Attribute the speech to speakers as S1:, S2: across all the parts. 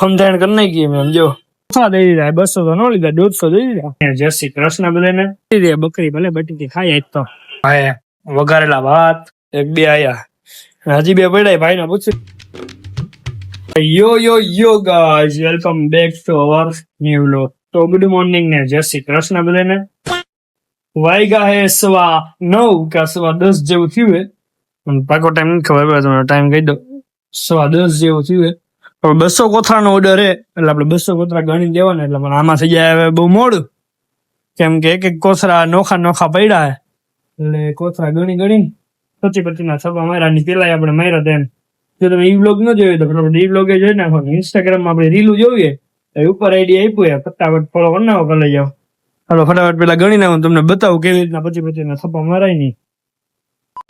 S1: સમજાણ કરી નાખી એમ જો દઈ દીધા 200 તો ન લીધા 150 દઈ દીધા. જય શ્રી કૃષ્ણ બધાને. બકરી ભલે બટી ખાઈ આજ તો વઘારેલા ભાત 1-2 આયા હજી 2 પડ્યા. ભાઈ ને પૂછ્યું યો guys welcome back to our new vlog. તો ગુડ મોર્નિંગ ને જય શ્રી કૃષ્ણ બધાને. વાગ્યા હે 9:15 કે 10:15 જેવું થયું હે. પાકો ટાઈમ નથી ખબર, તમને ટાઈમ કહી દો. 10:15 જેવું થયું હે. 200 કોથળાનો ઓર્ડર હે એટલે આપણે 200 કોથળા ગણી દેવાના. એટલે પણ આમાં થઈ જાય હવે બહુ મોડું, કેમ કે એક કોથળા નોખા પડ્યા હે એટલે કોથળા ગણી 25 ના છપ્પા માર્યા ની પેલા આપણે માર્યા તેમ. જો તમે ઈ બ્લોગ ન જોયો તો ઈ બ્લોગ જોઈ નાખો. ઇન્સ્ટાગ્રામ માં આપણે રીલું જોઈએ ઉપર આઈડી આપ્યું હે, ફટાફટ ફોલો કરી નાખો, કરી લઈ જાઓ. હાલો ફટાફટ પેલા ગણી નાખો, તમને બતાવું કેવી રીતના 25 ના છપ્પા મારાય નહીં.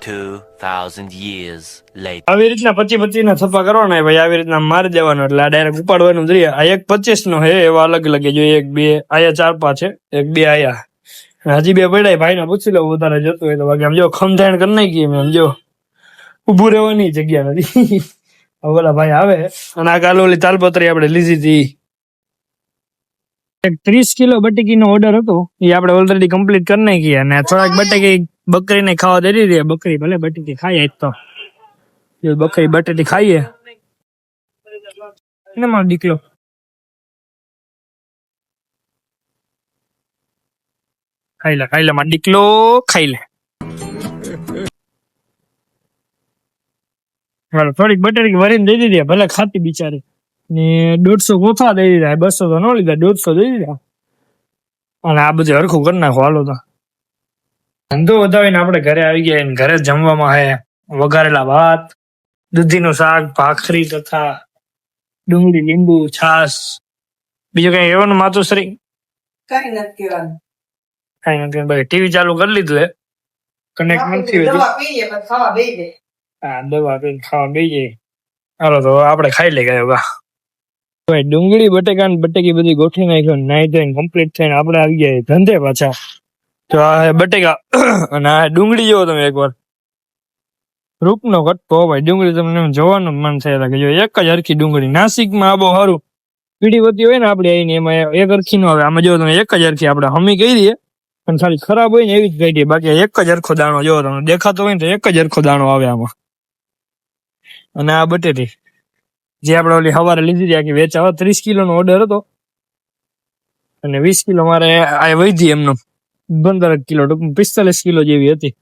S2: 2000 years later.
S1: આવી રીતના 25 ના છપ્પા કરવાના ભાઈ, આવી રીતના મારી દેવાનો એટલે આ ડાયરેક્ટ ઉપાડવાનું જ રહે. આ 1 25 નો હે, એવા અલગ અલગ જો 1 2 આયા 4 5 છે, 1 2 આયા હજી 2 પડ્યા. ભાઈ ને પૂછી લો વધારે જતું હોય તો. બાકી આમ જો ખમધાણ કરી નાખી એમ જો ઉભું રહેવાની જગ્યા નથી. ઓલા ભાઈ આવે અને આ કાલે ઓલી તાલપત્રી આપણે લીધી હતી. 30 કિલો બટેકી નો ઓર્ડર હતો એ આપણે ઓલરેડી કમ્પ્લીટ કરી નાખી અને થોડાક બટેકી બકરીને ખાવા દઈ દીધી. બકરી ભલે બટેકી ખાઈએ જ તો બકરી બટેટી ખાઈએ ને મારો દીકરો. ખાઈ લે મારો દીકલો ખાઈ લે. હાલો થોડીક બટેટી વરીને દઈ દીધી, ભલે ખાતી બિચારી ને. 150 કોથળા દઈ દીધા, 200 તો ન લીધા, 150 દઈ દીધા. અને આ બધું હરખું કરી નાખો. હાલો તો ધંધો વધાવીને આપણે ઘરે આવી ગયા. ઘરે જમવામાં હે વઘારેલા ભાત, દૂધીનું શાક, ભાખરી તથા ડુંગળી, લીંબુ, છાશ. બીજું કઈ કહેવાનું માતુશ્રી?
S3: કઈ નથી કહેવાનું.
S1: કઈ નથી ભાઈ. ટીવી ચાલુ કરી લીધું હે, કનેક્ટ નથી
S3: દવા પીએ પણ ખાવા બેસી જાય.
S1: હા દવા પીને ખાવા બેસી જાય. હાલો તો આપણે ખાઈ લઈ ગયા. ભાઈ ડુંગળી બટેકા ને બટેકી બધી ગોઠવી નાખ્યો, નાઈ ધોઈને કમ્પ્લીટ થઈને આપણે આવી ગયા ધંધે પાછા. તો આ બટેકા અને આ ડુંગળી જોવો તમે એકવાર, રૂપનો કટકો ભાઈ. ડુંગળી તમને જોવાનું મન થયા લાગે. જો એક જ હરખી ડુંગળી. નાસિકમાં આ બહુ સારું પીડી વતી હોય ને આપડે આવીને, એમાં એક હરખી નો આવે. આમાં જો તમે એક જ હરખી આપણે હમી કહી દઈએ પણ ખાલી ખરાબ હોય ને એવી જ કહી દઈએ. બાકી એક જ હરખો દાણો જોવો તમે દેખાતો હોય ને તો એક જ હરખો દાણો આવે આમાં. અને આ બટેટી જે આપણે ઓલી સવારે લીધી હતી આખી વેચાવા, 30 કિલો નો ઓર્ડર હતો અને 20 કિલો મારે આ વધી એમનો 15 કિલો, 45 કિલો જેવી હતી.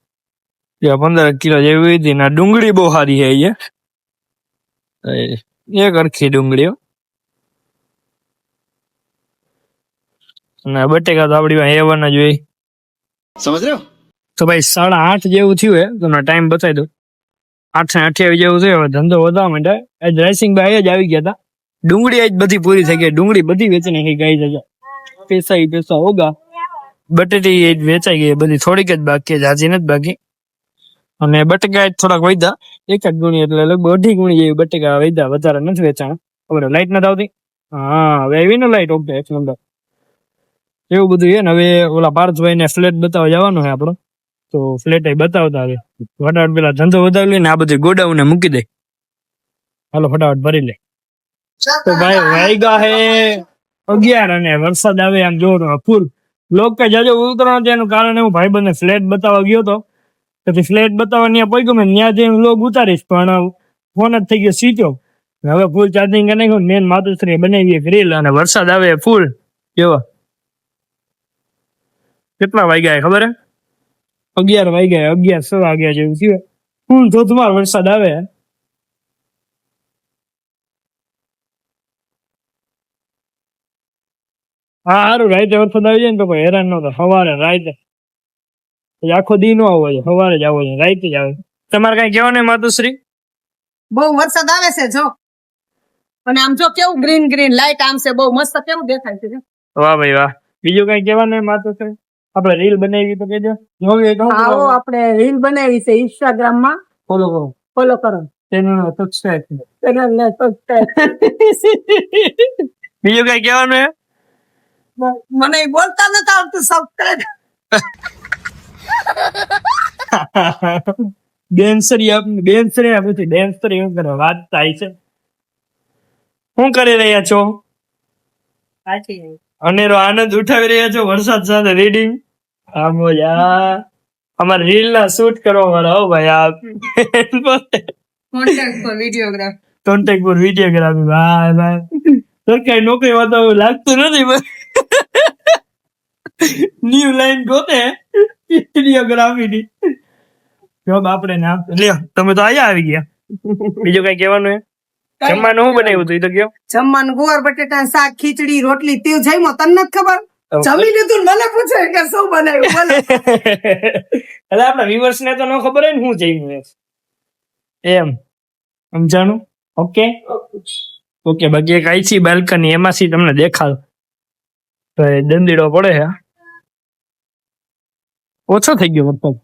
S1: 15 કિલો જેવી હતી. ના ડુંગળી બહુ સારી છે એક હરખી ડુંગળીઓ. અને બટેકા તો આપડી પાસે એવાના જોઈ, સમજ રહ્યો. તો ભાઈ 8:30 જેવું થયું હે, તમને ટાઈમ બતાવી દઉં. 8:28 જેવું થયું. હવે ધંધો વધારવા માંડે. આજ રાઈસિંગ ભાઈ જ આવી ગયા હતા. ડુંગળી આજ બધી પૂરી થઈ ગઈ. ડુંગળી બધી વેચી નાખી ગઈ છે. પૈસા હોગા. બટેટી વેચાઈ ગઈ બધી, થોડીક જ બાકી, જાજી નથી બાકી. અને બટેકા થોડાક વધ્યા, 1 જ ગુણી એટલે લગભગ 2.5 ગુણી જેવી બટેકા વધ્યા, વધારે નથી વેચાણા. ખબર લાઈટ નથી આવતી. હા હવે આવી ને લાઈટ. Okay 1 number. એવું બધું છે ને. હવે ઓલા પાર્થભાઈ ને ફ્લેટ બતાવવા જવાનું છે આપણો, તો ફ્લેટ બતાવતા હવે ફટાફટ પેલા ધંધો વધાવી લઈને આ બધી ગોડાઉન મૂકી દે. હાલો ફટાફટ ભરી લે. તો ભાઈ વાગ્યા હે 11 અને વરસાદ આવે આમ જો ફૂલ. લોક કે જાજો ઉતરવાનું છે એનું કારણ એવું, ભાઈ બંને ફ્લેટ બતાવવા ગયો તો પછી ફ્લેટ બતાવવા ત્યાં પહોંચ્યો મેં, ત્યાં જઈને લોક ઉતારીશ પણ ફોન જ થઈ ગયો સીધો. હવે ફૂલ ચાર્જિંગ કરી નાખ્યું. મેન માતુશ્રી બનાવીએ ગ્રીલ અને વરસાદ આવે ફૂલ. કેવા કેટલા વાગ્યા ખબર હે? 11 વાગ્યા, 11 વાગ્યા જેવું થયું. ફૂલ ધોધમાર વરસાદ આવે. હા સારું રાતે વરસાદ આવી જાય ને તો કોઈ હેરાન ન થાય. સવારે રાતે આખો દી નો આવવો છે, સવારે જ આવવો છે, રાતે જ આવે. તમારે કઈ કહેવાનું માતુશ્રી?
S3: બહુ વરસાદ આવે છે જો, અને આમ જો કેવું ગ્રીન ગ્રીન લાઈટ આમ છે, બહુ મસ્ત કેવું દેખાય છે.
S1: વાહ ભાઈ વાહ. બીજું કઈ કહેવાનું માતુશ્રી? આપણે રીલ બનાવી તો કેજો.
S3: આવો આપણે રીલ બનાવી છે, ઇન્સ્ટાગ્રામ માં ફોલો કરો.
S1: Channel subscribe. બીજું કઈ કહેવાનું હે?
S3: મને બોલતા નથી આવતું. સબસ્ક્રાઇબ.
S1: બેન્સરી આપની બેન્સરી આપી બેન્સરી એમ કરે વાત થાય છે. શું કરી રહ્યા છો? અનેરો આનંદ ઉઠાવી રહ્યા છો વરસાદ સાથે રીડિંગ. હા મોજા અમારે રીલ ના શૂટ કરવા વાળા હો ભાઈ આ
S3: કોન્ટેક્ટ ફોર વિડીયોગ્રાફ.
S1: કોન્ટેક્ટ પર વિડીયોગ્રાફી. ભાઈ ભાઈ સરકારી નોકરી માં તો એવું લાગતું નથી. ન્યુ લાઈન ગોતે વિડીયોગ્રાફી ની જોબ આપણે નામ લ્યો. તમે તો અહીંયા આવી ગયા. બીજું કઈ કહેવાનું હે? જમવાનું શું બનાવ્યું હતું એ તો કયો.
S3: જમવાનું ગુવાર બટેટા શાક ખીચડી રોટલી તીવ જમ્યો તને નથી ખબર? જમી લીધું ને મને પૂછે કે શું બનાવ્યું બોલો.
S1: એટલે આપણા વ્યુઅર્સ ને તો ન ખબર હોય ને શું જઈનું એમ સમજાણું. Okay okay. બાકી એક આઈસી બાલ્કની એમાંથી તમને દેખાડ તો એ દંદીડો પડે છે. ઓછો થઈ ગયો વખત.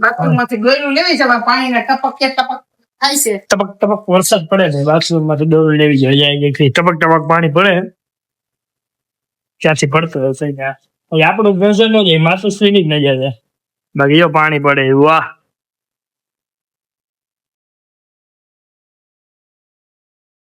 S3: બાથરૂમ માંથી ગોયલું લેવી છે પાણીના ટપક કે ટપક થાય છે.
S1: ટપક ટપક વરસાદ પડે છે બાથરૂમ માંથી દોડ લેવી જોઈએ. ટપક ટપક પાણી પડે ક્યાંથી પડતું હશે આપણું ઘર ન જાય માતુશ્રી ની જ નજર છે. બાકી જો પાણી પડે વાહ